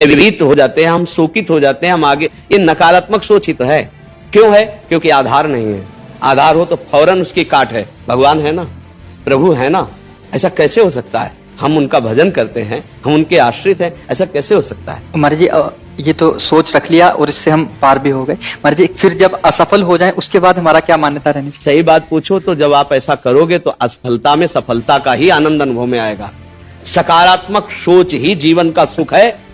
विपरीत हो जाते हैं, हम शोकित हो जाते हैं, हम आगे, ये नकारात्मक सोच ही तो है। क्यों है? क्योंकि आधार नहीं है। आधार हो तो फौरन उसकी काट है। भगवान है ना, प्रभु है ना, ऐसा कैसे हो सकता है? हम उनका भजन करते हैं, हम उनके आश्रित हैं, ऐसा कैसे हो सकता है? महाराज जी, ये तो सोच रख लिया और इससे हम पार भी हो गए। महाराज जी, फिर जब असफल हो जाए उसके बाद हमारा क्या मान्यता रहनी चाहिए? सही बात पूछो तो जब आप ऐसा करोगे तो असफलता में सफलता का ही आनंद अनुभव में आएगा। सकारात्मक सोच ही जीवन का सुख है,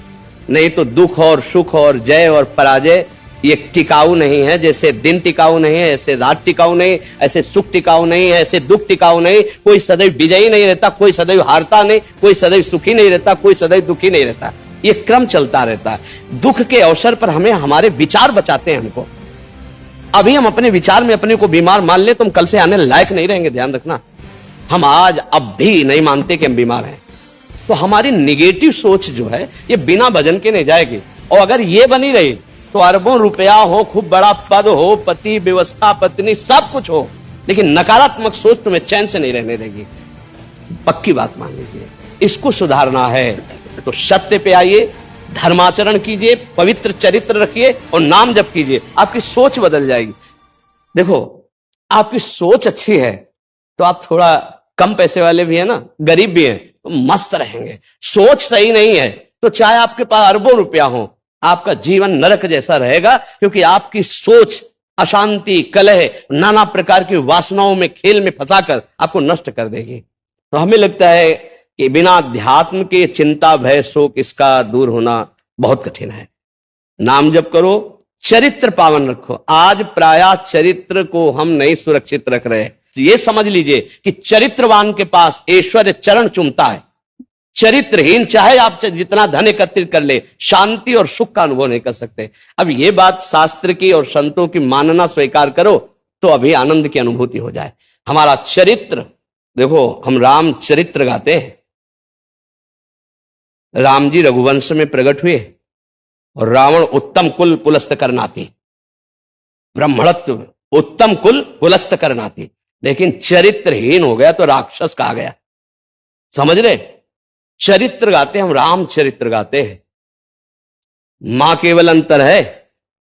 नहीं तो दुख और सुख और जय और पराजय ये टिकाऊ नहीं है। जैसे दिन टिकाऊ नहीं है, ऐसे रात टिकाऊ नहीं, ऐसे सुख टिकाऊ नहीं है, ऐसे दुख टिकाऊ नहीं। कोई सदैव विजयी नहीं रहता, कोई सदैव हारता नहीं, कोई सदैव सुखी नहीं रहता, कोई सदैव दुखी नहीं रहता। ये क्रम चलता रहता है। दुख के अवसर पर हमें हमारे विचार बचाते हैं हमको। अभी हम अपने विचार में अपने को बीमार मान ले तो हम कल से आने लायक नहीं रहेंगे, ध्यान रखना। हम आज अब भी नहीं मानते कि हम बीमार हैं, तो हमारी निगेटिव सोच जो है ये बिना भजन के नहीं जाएगी। और अगर ये बनी रही तो अरबों रुपया हो, खूब बड़ा पद हो, पति, व्यवस्था, पत्नी, सब कुछ हो, लेकिन नकारात्मक सोच तुम्हें चैन से नहीं रहने देगी। पक्की बात मान लीजिए। इसको सुधारना है तो सत्य पे आइए, धर्माचरण कीजिए, पवित्र चरित्र रखिए और नाम जप कीजिए, आपकी सोच बदल जाएगी। देखो, आपकी सोच अच्छी है तो आप थोड़ा कम पैसे वाले भी है ना, गरीब भी हैं, तो मस्त रहेंगे। सोच सही नहीं है तो चाहे आपके पास अरबों रुपया हो, आपका जीवन नरक जैसा रहेगा, क्योंकि आपकी सोच अशांति, कलह, नाना प्रकार की वासनाओं में, खेल में फंसाकर आपको नष्ट कर देगी। तो हमें लगता है कि बिना अध्यात्म के चिंता, भय, शोक इसका दूर होना बहुत कठिन है। नाम जप करो, चरित्र पावन रखो। आज प्रायः चरित्र को हम नहीं सुरक्षित रख रहे। ये समझ लीजिए कि चरित्रवान के पास ऐश्वर्य चरण चूमता है। चरित्रहीन चाहे आप जितना धन एकत्रित कर ले, शांति और सुख का अनुभव नहीं कर सकते। अब ये बात शास्त्र की और संतों की मानना स्वीकार करो तो अभी आनंद की अनुभूति हो जाए। हमारा चरित्र देखो, हम राम चरित्र गाते हैं। राम जी रघुवंश में प्रकट हुए और रावण उत्तम कुल पुलस्त करनाती, ब्राह्मणत्व उत्तम कुल पुलस्त करनाती, लेकिन चरित्रहीन हो गया तो राक्षस कहा गया। समझ रहे? चरित्र गाते हम, राम चरित्र गाते हैं। मां केवल अंतर है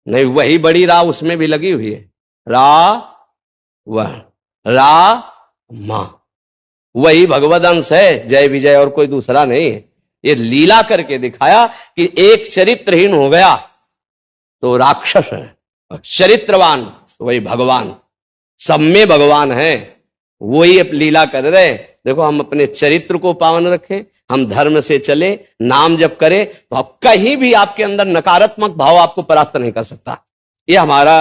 नहीं, वही बड़ी रा उसमें भी लगी हुई है। रा मां वही भगवद अंश है, जय विजय और कोई दूसरा नहीं है। ये लीला करके दिखाया कि एक चरित्रहीन हो गया तो राक्षस है, चरित्रवान तो वही भगवान। सब में भगवान है, वही लीला कर रहे। देखो, हम अपने चरित्र को पावन रखें, हम धर्म से चले, नाम जप करें, तो आप कहीं भी आपके अंदर नकारात्मक भाव आपको परास्त नहीं कर सकता। ये हमारा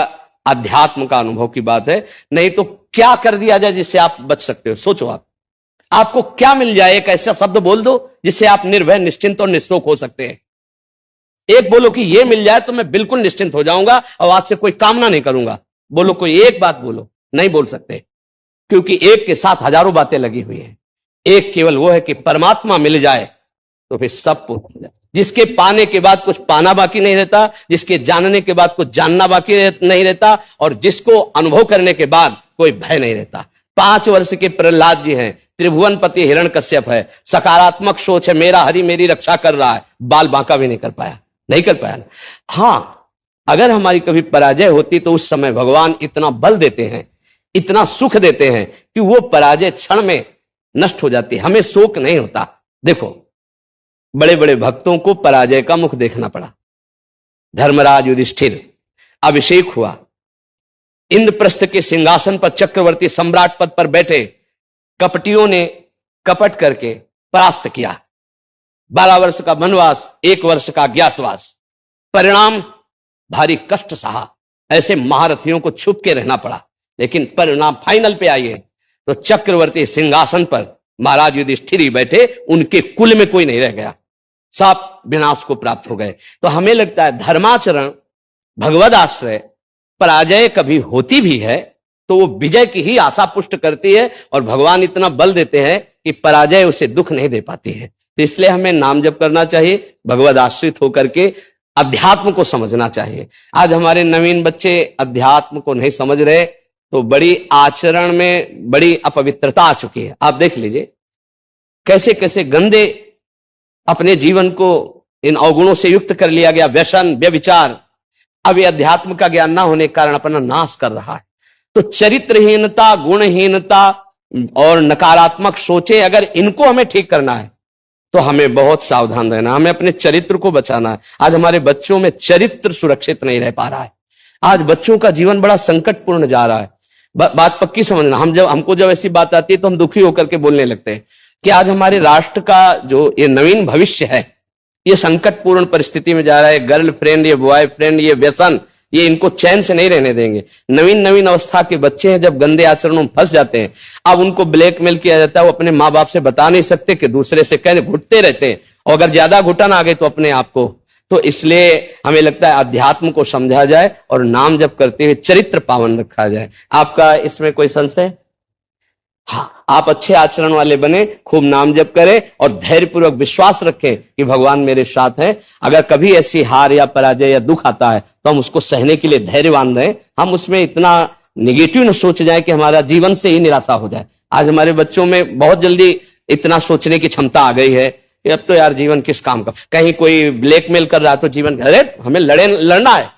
अध्यात्म का अनुभव की बात है। नहीं तो क्या कर दिया जाए जिससे आप बच सकते हो? सोचो, आपको क्या मिल जाए? एक ऐसा शब्द बोल दो जिससे आप निर्भय, निश्चिंत और निःशोक हो सकते हैं। एक बोलो कि ये मिल जाए तो मैं बिल्कुल निश्चिंत हो जाऊंगा और आज से कोई कामना नहीं करूंगा। बोलो, कोई एक बात बोलो। नहीं बोल सकते, क्योंकि एक के साथ हजारों बातें लगी हुई हैं। एक केवल वो है कि परमात्मा मिल जाए तो फिर सब पूर्ण हो जाए। जिसके पाने के बाद कुछ पाना बाकी नहीं रहता, जिसके जानने के बाद कुछ जानना बाकी नहीं रहता, और जिसको अनुभव करने के बाद कोई भय नहीं रहता। 5 वर्ष के प्रहलाद जी हैं, त्रिभुवनपति हिरण्यकश्यप है, सकारात्मक सोच है, मेरा हरि मेरी रक्षा कर रहा है, बाल बांका भी नहीं कर पाया। हां, अगर हमारी कभी पराजय होती तो उस समय भगवान इतना बल देते हैं, इतना सुख देते हैं कि वो पराजय क्षण में नष्ट हो जाती है, हमें शोक नहीं होता। देखो, बड़े बड़े भक्तों को पराजय का मुख देखना पड़ा। धर्मराज युधिष्ठिर, अभिषेक हुआ, इंद्रप्रस्थ के सिंहासन पर चक्रवर्ती सम्राट पद पर बैठे, कपटियों ने कपट करके परास्त किया। 12 वर्ष का वनवास, 1 वर्ष का ज्ञातवास, परिणाम भारी कष्ट सहा। ऐसे महारथियों को छुप के रहना पड़ा, लेकिन परिणाम फाइनल पे आइए तो चक्रवर्ती सिंहासन पर महाराज युधिष्ठिर ही बैठे, उनके कुल में कोई नहीं रह गया, सब विनाश को प्राप्त हो गए। तो हमें लगता है धर्माचरण, भगवद आश्रय, पराजय कभी होती भी है तो वो विजय की ही आशा पुष्ट करती है, और भगवान इतना बल देते हैं कि पराजय उसे दुख नहीं दे पाती है। तो इसलिए हमें नाम जप करना चाहिए, भगवद आश्रित होकर के अध्यात्म को समझना चाहिए। आज हमारे नवीन बच्चे अध्यात्म को नहीं समझ रहे तो बड़ी आचरण में बड़ी अपवित्रता आ चुकी है। आप देख लीजिए कैसे कैसे गंदे अपने जीवन को इन अवगुणों से युक्त कर लिया गया, व्यसन, व्यभिचार, अब ये अध्यात्म का ज्ञान ना होने के कारण अपना नाश कर रहा है। तो चरित्रहीनता, गुणहीनता और नकारात्मक सोचे, अगर इनको हमें ठीक करना है तो हमें बहुत सावधान रहना, हमें अपने चरित्र को बचाना है। आज हमारे बच्चों में चरित्र सुरक्षित नहीं रह पा रहा है। आज बच्चों का जीवन बड़ा संकटपूर्ण जा रहा है। बात पक्की समझना, हमको जब ऐसी बात आती है तो हम दुखी होकर के बोलने लगते हैं कि आज हमारे राष्ट्र का जो ये नवीन भविष्य है, ये संकटपूर्ण परिस्थिति में जा रहा है। गर्लफ्रेंड, ये बॉयफ्रेंड, ये व्यसन, ये इनको चैन से नहीं रहने देंगे। नवीन अवस्था के बच्चे हैं, जब गंदे आचरणों में फंस जाते हैं, अब उनको ब्लैकमेल किया जाता है। वो अपने माँ बाप से बता नहीं सकते कि दूसरे से कहने घुटते रहते हैं, और अगर ज्यादा घुटन आ गए तो अपने आप को। तो इसलिए हमें लगता है अध्यात्म को समझा जाए और नाम जप करते हुए चरित्र पावन रखा जाए। आपका इसमें कोई संशय? हाँ, आप अच्छे आचरण वाले बने, खूब नाम जप करें और धैर्यपूर्वक विश्वास रखें कि भगवान मेरे साथ हैं। अगर कभी ऐसी हार या पराजय या दुख आता है तो हम उसको सहने के लिए धैर्यवान रहें। हम उसमें इतना निगेटिव न सोच जाए कि हमारा जीवन से ही निराशा हो जाए। आज हमारे बच्चों में बहुत जल्दी इतना सोचने की क्षमता आ गई है कि अब तो यार जीवन किस काम का, कहीं कोई ब्लैकमेल कर रहा है तो जीवन, अरे हमें लड़ना है।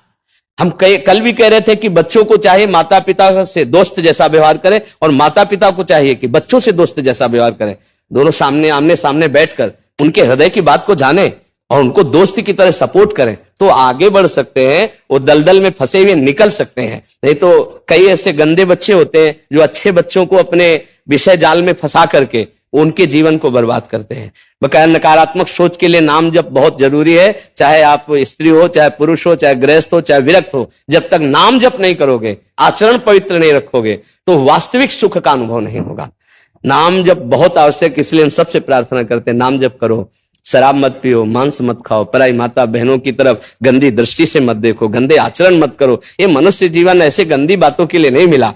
हम कल भी कह रहे थे कि बच्चों को चाहिए माता पिता से दोस्त जैसा व्यवहार करें, और माता पिता को चाहिए कि बच्चों से दोस्त जैसा व्यवहार करें। दोनों आमने सामने बैठकर उनके हृदय की बात को जाने और उनको दोस्ती की तरह सपोर्ट करें, तो आगे बढ़ सकते हैं। वो दलदल में फंसे हुए निकल सकते हैं। नहीं तो कई ऐसे गंदे बच्चे होते हैं जो अच्छे बच्चों को अपने विषय जाल में फंसा करके उनके जीवन को बर्बाद करते हैं। बकाया नकारात्मक सोच के लिए नाम जप बहुत जरूरी है। चाहे आप स्त्री हो, चाहे पुरुष हो, चाहे गृहस्थ हो, चाहे विरक्त हो, जब तक नाम जप नहीं करोगे, आचरण पवित्र नहीं रखोगे, तो वास्तविक सुख का अनुभव नहीं होगा। नाम जप बहुत आवश्यक, इसलिए हम सबसे प्रार्थना करते हैं नाम जप करो। शराब मत पियो, मांस मत खाओ, पराई माता बहनों की तरफ गंदी दृष्टि से मत देखो, गंदे आचरण मत करो। ये मनुष्य जीवन ऐसे गंदी बातों के लिए नहीं मिला